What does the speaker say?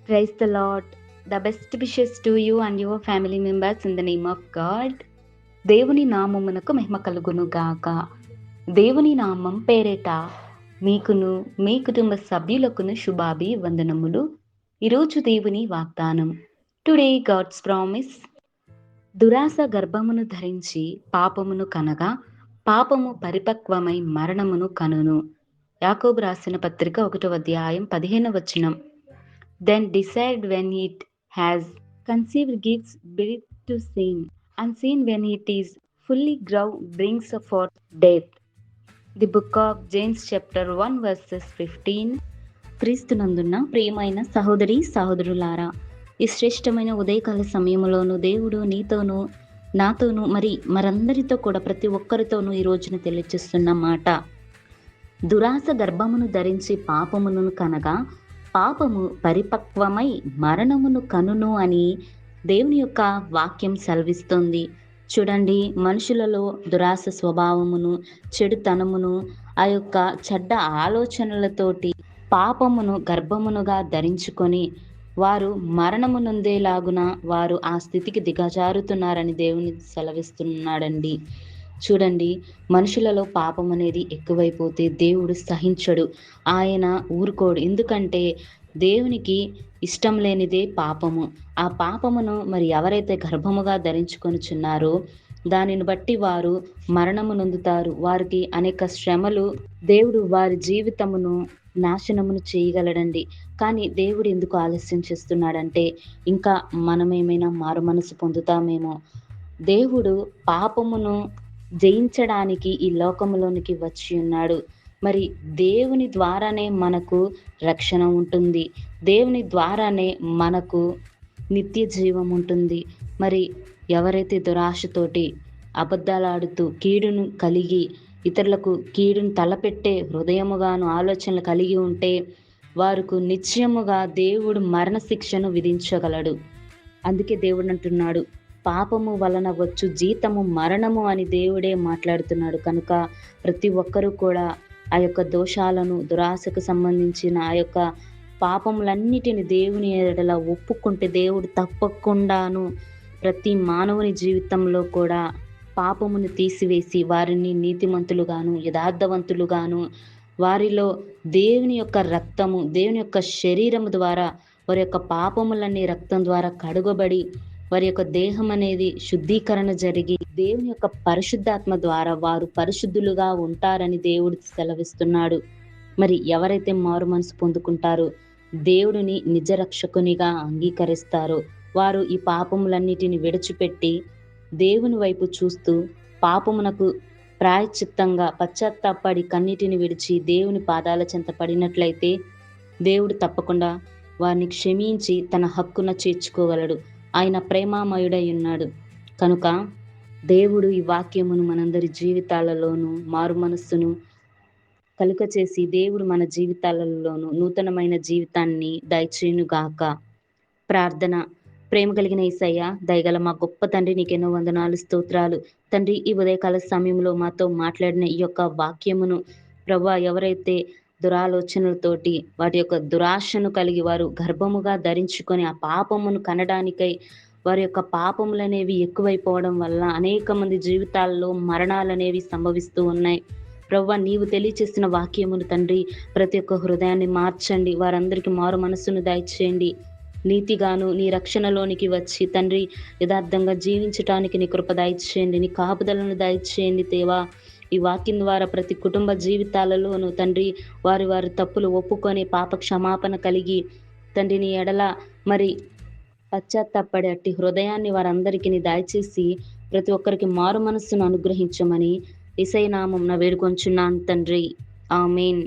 Praise the Lord. The best wishes to you and your family members in the name of God. దేవుని నామమునకు మహిమ కలుగును గాక. దేవుని నామం పేరేట మీకును మీ కుటుంబ సభ్యులకును శుభాభివందనములు. ఈరోజు దేవుని వాగ్దానం. Today God's promise. దురాశ గర్భమును ధరించి పాపమును కనగా పాపము పరిపక్వమై మరణమును కనును. యాకోబు రాసిన పత్రిక 1వ అధ్యాయం 15వ వచనం. Then desire when it has conceived gives birth to sin, and sin when it is fully grown brings forth death. The book of James chapter 1 verses 15. క్రీస్తునందున్న ప్రియమైన సహోదరి సహోదరులారా, ఈ శ్రేష్టమైన ఉదయకాల సమయంలోనూ దేవుడు నీతోనూ నాతోనూ మరందరితో కూడా ప్రతి ఒక్కరితోనూ ఈ రోజున తెలియజేస్తున్న మాట, దురాశ గర్భమును ధరించి పాపమును కనగా పాపము పరిపక్వమై మరణమును కనును అని దేవుని యొక్క వాక్యం సెలవిస్తుంది. చూడండి, మనుషులలో దురాశ స్వభావమును, చెడుతనమును, ఆ యొక్క చెడ్డ ఆలోచనలతోటి పాపమును గర్భమునుగా ధరించుకొని వారు మరణము నొందేలాగున వారు ఆ స్థితికి దిగజారుతున్నారని దేవుని సెలవిస్తున్నాడండి. చూడండి, మనుషులలో పాపం అనేది ఎక్కువైపోతే దేవుడు సహించడు, ఆయన ఊరుకోడు. ఎందుకంటే దేవునికి ఇష్టం లేనిదే పాపము. ఆ పాపమును ఎవరైతే గర్భముగా ధరించుకొనుచున్నారో దానిని బట్టి వారు మరణము నొందుతారు. వారికి అనేక శ్రమలు, దేవుడు వారి జీవితమును నాశనమును చేయగలడండి. కానీ దేవుడు ఎందుకు ఆలస్యం చేస్తున్నాడంటే ఇంకా మనమేమైనా మారు మనసు పొందుతామేమో. దేవుడు పాపమును జయించడానికి ఈ లోకములోనికి వచ్చి ఉన్నాడు. దేవుని ద్వారానే మనకు రక్షణ ఉంటుంది. దేవుని ద్వారానే మనకు నిత్య జీవం ఉంటుంది. ఎవరైతే దురాశతోటి అబద్ధాలాడుతూ కీడును కలిగి ఇతరులకు కీడును తలపెట్టే హృదయముగాను ఆలోచనలు కలిగి ఉంటే వారికి నిశ్చయముగా దేవుడు మరణ శిక్షను విధించగలడు. అందుకే దేవుడు అంటున్నాడు, పాపము వలన వచ్చు జీతము మరణము అని దేవుడే మాట్లాడుతున్నాడు. కనుక ప్రతి ఒక్కరూ కూడా ఆ యొక్క దోషాలను, దురాశకు సంబంధించిన ఆ యొక్క పాపములన్నిటిని దేవుని ఎడల ఒప్పుకుంటే దేవుడు తప్పకుండాను ప్రతి మానవుని జీవితంలో కూడా పాపమును తీసివేసి వారిని నీతిమంతులుగాను యథార్థవంతులుగాను, వారిలో దేవుని యొక్క రక్తము, దేవుని యొక్క శరీరము ద్వారా వారి యొక్క పాపములన్నీ రక్తం ద్వారా కడుగబడి వారి యొక్క దేహం అనేది శుద్ధీకరణ జరిగి దేవుని యొక్క పరిశుద్ధాత్మ ద్వారా వారు పరిశుద్ధులుగా ఉంటారని దేవుడు సెలవిస్తున్నాడు. ఎవరైతే మారు మనసు పొందుకుంటారో, దేవుడిని నిజ రక్షకునిగా అంగీకరిస్తారో వారు ఈ పాపములన్నిటిని విడిచిపెట్టి దేవుని వైపు చూస్తూ పాపమునకు ప్రాయశ్చిత్తంగా పశ్చాత్తాపడి కన్నిటిని విడిచి దేవుని పాదాల చెంత పడినట్లయితే దేవుడు తప్పకుండా వారిని క్షమించి తన హక్కున చేర్చుకోగలడు. ఆయన ప్రేమామయుడై ఉన్నాడు. కనుక దేవుడు ఈ వాక్యమును మనందరి జీవితాలలోనూ మారు మనస్సును కలుగ చేసి దేవుడు మన జీవితాలలోనూ నూతనమైన జీవితాన్ని దయచేయునుగాక. ప్రార్థన. ప్రేమ కలిగిన యేసయ్య, దయగల మా గొప్ప తండ్రి, నీకెన్నో వందనాలు, స్తోత్రాలు తండ్రి. ఈ ఉదయకాల సమయంలో మాతో మాట్లాడిన ఈ యొక్క వాక్యమును ప్రభువా, ఎవరైతే దురాలోచనలతోటి వాటి యొక్క దురాశను కలిగి వారు గర్భముగా ధరించుకొని ఆ పాపమును కనడానికై వారి యొక్క పాపములనేవి ఎక్కువైపోవడం వల్ల అనేక మంది జీవితాల్లో మరణాలనేవి సంభవిస్తూ ఉన్నాయి. ప్రభువా, నీవు తెలియచేసిన వాక్యమును తండ్రి ప్రతి ఒక్క హృదయాన్ని మార్చండి. వారందరికీ మారు మనస్సును దయచేయండి. నీతిగాను నీ రక్షణలోనికి వచ్చి తండ్రి యథార్థంగా జీవించటానికి నీ కృప దయచేయండి. నీ కాపుదలను దయచేయండి దేవా. ఈ వాక్యం ద్వారా ప్రతి కుటుంబ జీవితాలలోనూ తండ్రి వారి తప్పులు ఒప్పుకొని పాప క్షమాపణ కలిగి తండ్రి నీ ఎడల పశ్చాత్తాపడే అట్టి హృదయాన్ని వారందరికీ దయచేసి ప్రతి ఒక్కరికి మారు మనస్సును అనుగ్రహించమని యేసయ్య నామమున వేడుకొంచున్నాను తండ్రి. ఆమేన్.